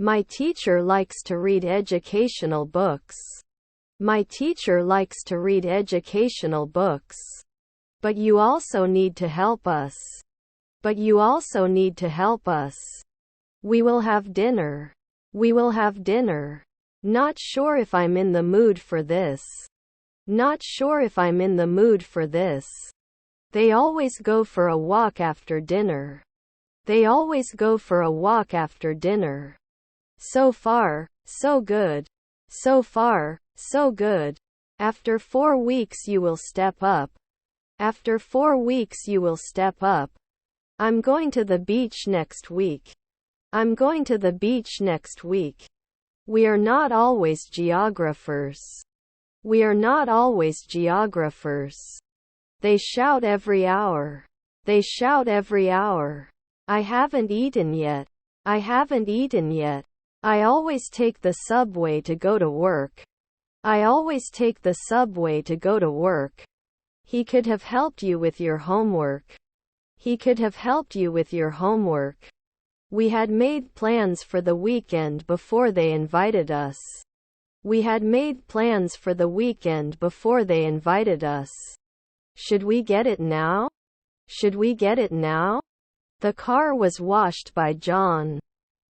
My teacher likes to read educational books. My teacher likes to read educational books. But you also need to help us. But you also need to help us. We will have dinner. We will have dinner. Not sure if I'm in the mood for this. Not sure if I'm in the mood for this. They always go for a walk after dinner. They always go for a walk after dinner. So far, so good. So far, so good. After 4 weeks you will step up. After 4 weeks you will step up. I'm going to the beach next week. I'm going to the beach next week. We are not always geographers. We are not always geographers. They shout every hour. They shout every hour. I haven't eaten yet. I haven't eaten yet. I always take the subway to go to work. I always take the subway to go to work. He could have helped you with your homework. He could have helped you with your homework. We had made plans for the weekend before they invited us. We had made plans for the weekend before they invited us. Should we get it now? Should we get it now? The car was washed by John.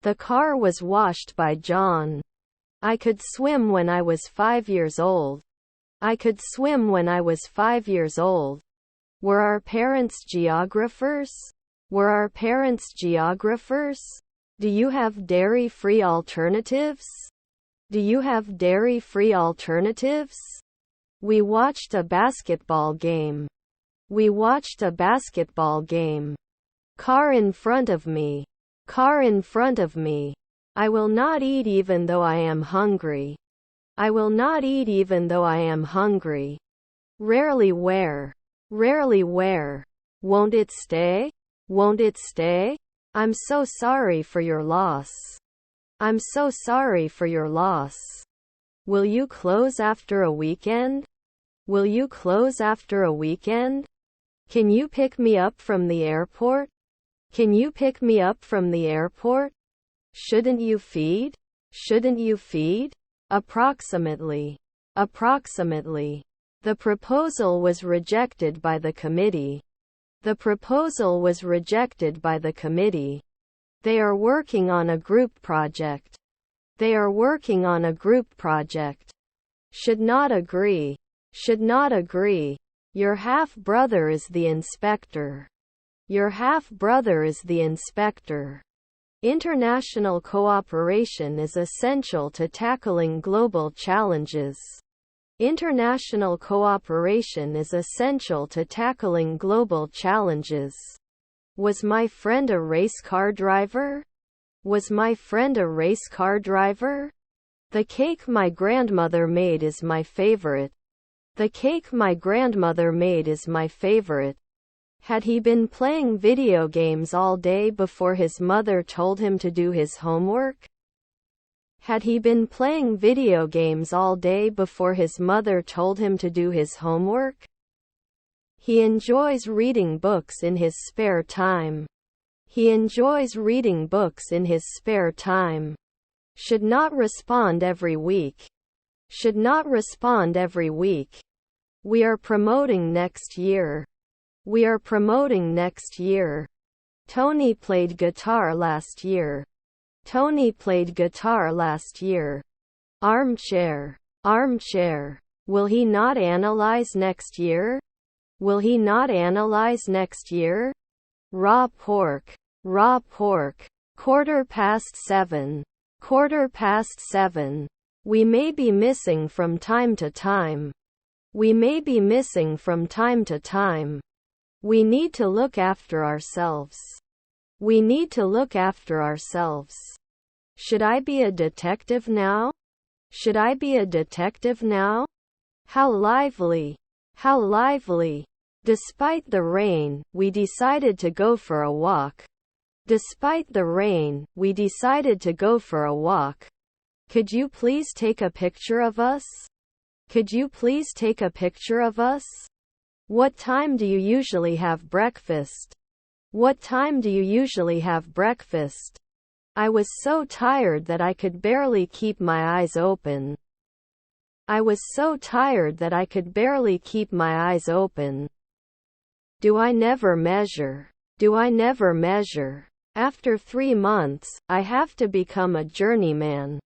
The car was washed by John. I could swim when I was 5 years old. I could swim when I was 5 years old. Were our parents geographers? Were our parents geographers? Do you have dairy-free alternatives? Do you have dairy-free alternatives? We watched a basketball game. We watched a basketball game. Car in front of me. Car in front of me. I will not eat even though I am hungry. I will not eat even though I am hungry. Rarely wear. Rarely wear. Won't it stay? Won't it stay? I'm so sorry for your loss. I'm so sorry for your loss. Will you close after a weekend? Will you close after a weekend? Can you pick me up from the airport? Can you pick me up from the airport? Shouldn't you feed? Shouldn't you feed? Approximately. Approximately. The proposal was rejected by the committee. The proposal was rejected by the committee. They are working on a group project. They are working on a group project. Should not agree. Should not agree. Your half-brother is the inspector. Your half-brother is the inspector. International cooperation is essential to tackling global challenges. International cooperation is essential to tackling global challenges. Was my friend a race car driver? Was my friend a race car driver? The cake my grandmother made is my favorite. The cake my grandmother made is my favorite. Had he been playing video games all day before his mother told him to do his homework? Had he been playing video games all day before his mother told him to do his homework? He enjoys reading books in his spare time. He enjoys reading books in his spare time. Should not respond every week. Should not respond every week. We are promoting next year. We are promoting next year. Tony played guitar last year. Tony played guitar last year. Armchair. Armchair. Will he not analyze next year? Will he not analyze next year? Raw pork. Raw pork. 7:15. 7:15. We may be missing from time to time. We may be missing from time to time. We need to look after ourselves. We need to look after ourselves. Should I be a detective now? Should I be a detective now? How lively! How lively! Despite the rain, we decided to go for a walk. Despite the rain, we decided to go for a walk. Could you please take a picture of us? Could you please take a picture of us? What time do you usually have breakfast? What time do you usually have breakfast? I was so tired that I could barely keep my eyes open. I was so tired that I could barely keep my eyes open. Do I never measure? Do I never measure? After 3 months, I have to become a journeyman.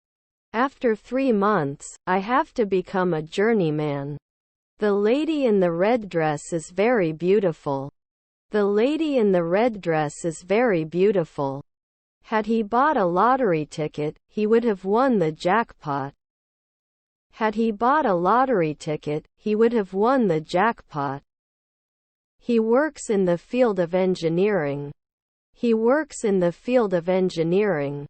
After 3 months, I have to become a journeyman. The lady in the red dress is very beautiful. The lady in the red dress is very beautiful. Had he bought a lottery ticket, he would have won the jackpot. Had he bought a lottery ticket, he would have won the jackpot. He works in the field of engineering. He works in the field of engineering.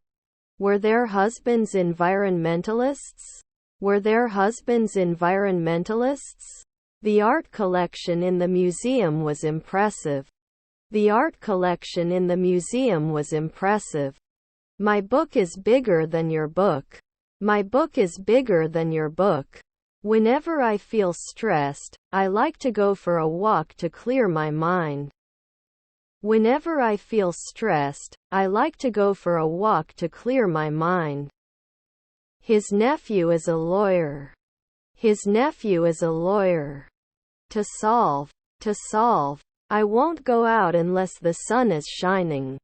Were their husbands environmentalists? Were their husbands environmentalists? The art collection in the museum was impressive. The art collection in the museum was impressive. My book is bigger than your book. My book is bigger than your book. Whenever I feel stressed, I like to go for a walk to clear my mind. Whenever I feel stressed, I like to go for a walk to clear my mind. His nephew is a lawyer. His nephew is a lawyer. To solve. To solve. I won't go out unless the sun is shining.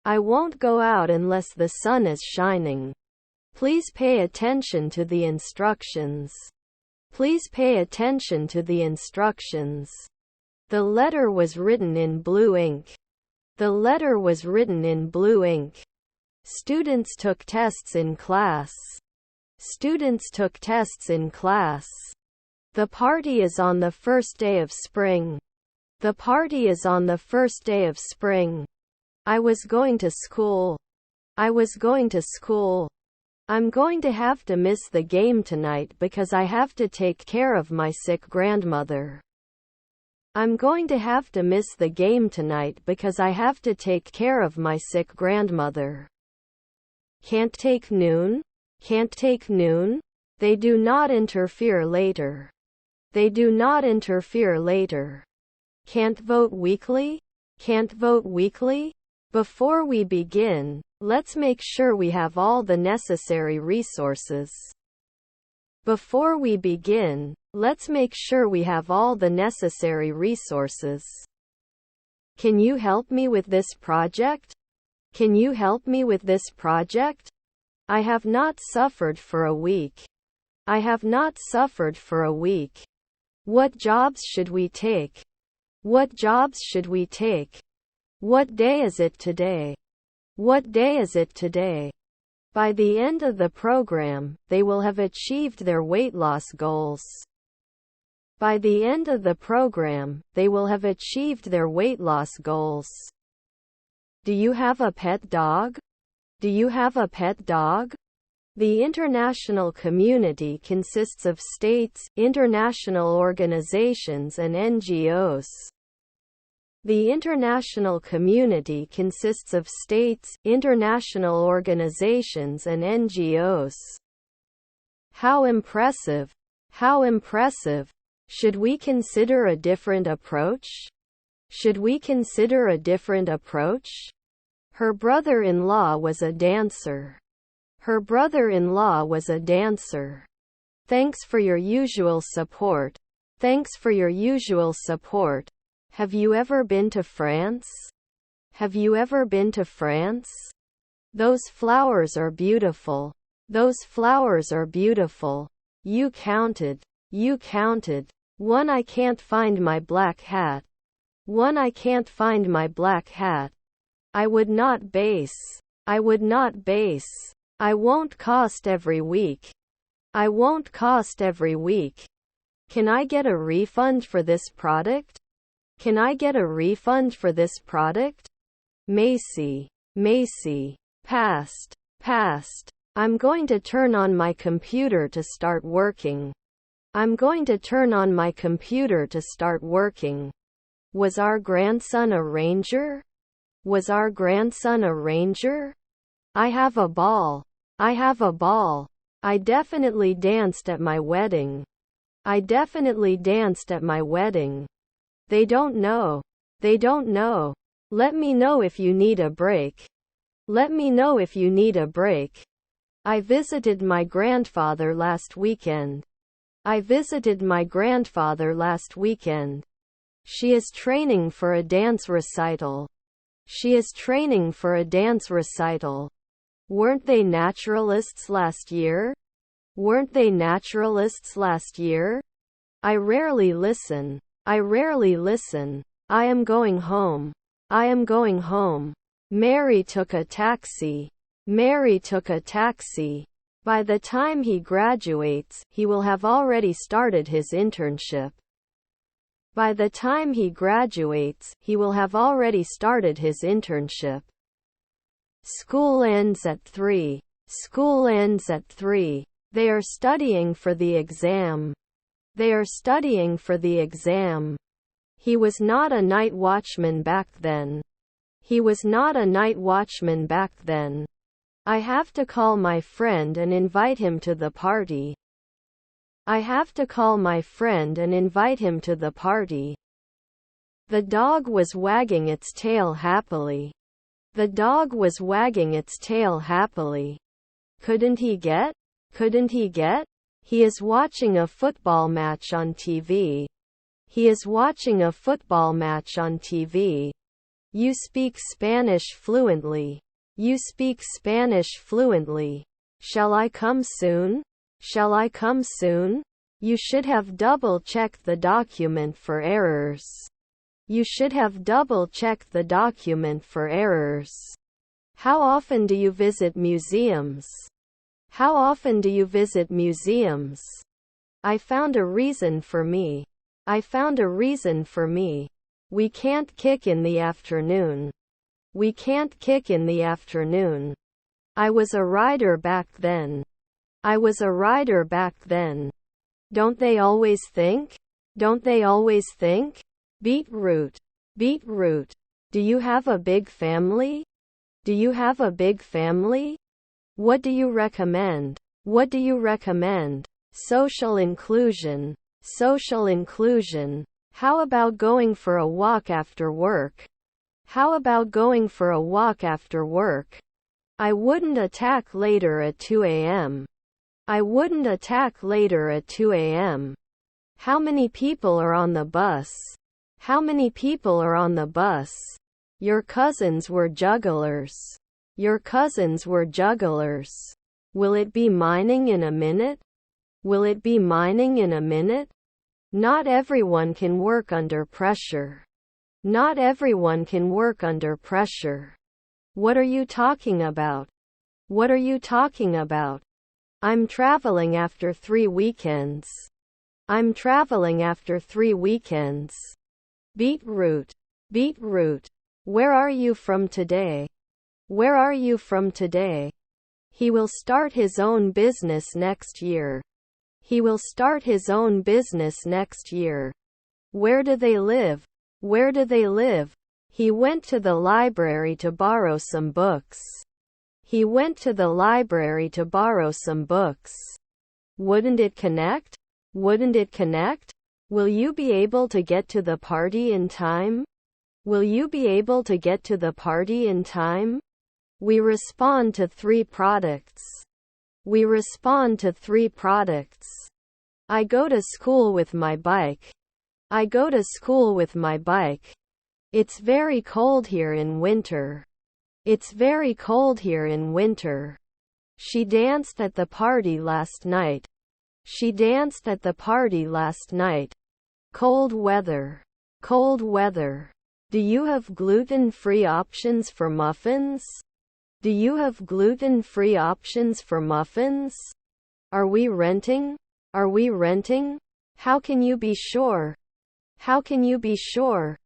I won't go out unless the sun is shining. Please pay attention to the instructions. Please pay attention to the instructions. The letter was written in blue ink. The letter was written in blue ink. Students took tests in class. Students took tests in class. The party is on the first day of spring. The party is on the first day of spring. I was going to school. I was going to school. I'm going to have to miss the game tonight because I have to take care of my sick grandmother. I'm going to have to miss the game tonight because I have to take care of my sick grandmother. Can't take noon? Can't take noon? They do not interfere later. They do not interfere later. Can't vote weekly? Can't vote weekly? Before we begin, let's make sure we have all the necessary resources. Before we begin, let's make sure we have all the necessary resources. Can you help me with this project? Can you help me with this project? I have not suffered for a week. I have not suffered for a week. What jobs should we take? What jobs should we take? What day is it today? What day is it today? By the end of the program, they will have achieved their weight loss goals. By the end of the program, they will have achieved their weight loss goals. Do you have a pet dog? Do you have a pet dog? The international community consists of states, international organizations and NGOs. The international community consists of states, international organizations and NGOs. How impressive! How impressive! Should we consider a different approach? Should we consider a different approach? Her brother-in-law was a dancer. Her brother-in-law was a dancer. Thanks for your usual support. Thanks for your usual support. Have you ever been to France? Have you ever been to France? Those flowers are beautiful. Those flowers are beautiful. You counted. You counted. One, I can't find my black hat. One, I can't find my black hat. I would not base. I would not base. I won't cost every week. I won't cost every week. Can I get a refund for this product? Can I get a refund for this product? Macy. Macy. Past. Past. I'm going to turn on my computer to start working. I'm going to turn on my computer to start working. Was our grandson a ranger? Was our grandson a ranger? I have a ball. I have a ball. I definitely danced at my wedding. I definitely danced at my wedding. They don't know. They don't know. Let me know if you need a break. Let me know if you need a break. I visited my grandfather last weekend. I visited my grandfather last weekend. She is training for a dance recital. She is training for a dance recital. Weren't they naturalists last year? Weren't they naturalists last year? I rarely listen. I rarely listen. I am going home. I am going home. Mary took a taxi. Mary took a taxi. By the time he graduates, he will have already started his internship. By the time he graduates, he will have already started his internship. School ends at 3. School ends at 3. They are studying for the exam. They are studying for the exam. He was not a night watchman back then. He was not a night watchman back then. I have to call my friend and invite him to the party. I have to call my friend and invite him to the party. The dog was wagging its tail happily. The dog was wagging its tail happily. Couldn't he get? Couldn't he get? He is watching a football match on TV. He is watching a football match on TV. You speak Spanish fluently. You speak Spanish fluently. Shall I come soon? Shall I come soon? You should have double-checked the document for errors. You should have double-checked the document for errors. How often do you visit museums? How often do you visit museums? I found a reason for me. I found a reason for me. We can't kick in the afternoon. We can't kick in the afternoon. I was a rider back then. I was a rider back then. Don't they always think? Don't they always think? Beetroot. Beetroot. Do you have a big family? Do you have a big family? What do you recommend? What do you recommend? Social inclusion. Social inclusion. How about going for a walk after work? How about going for a walk after work? I wouldn't attack later at 2 a.m. I wouldn't attack later at 2 a.m. How many people are on the bus? How many people are on the bus? Your cousins were jugglers. Your cousins were jugglers. Will it be mining in a minute? Will it be mining in a minute? Not everyone can work under pressure. Not everyone can work under pressure. What are you talking about? What are you talking about? I'm traveling after 3 weekends. I'm traveling after 3 weekends. Beetroot. Beetroot. Where are you from today? Where are you from today? He will start his own business next year. He will start his own business next year. Where do they live? Where do they live? He went to the library to borrow some books. He went to the library to borrow some books. Wouldn't it connect? Wouldn't it connect? Will you be able to get to the party in time? Will you be able to get to the party in time? We respond to 3 products. We respond to 3 products. I go to school with my bike. I go to school with my bike. It's very cold here in winter. It's very cold here in winter. She danced at the party last night. She danced at the party last night. Cold weather. Cold weather. Do you have gluten-free options for muffins? Do you have gluten-free options for muffins? Are we renting? Are we renting? How can you be sure? How can you be sure?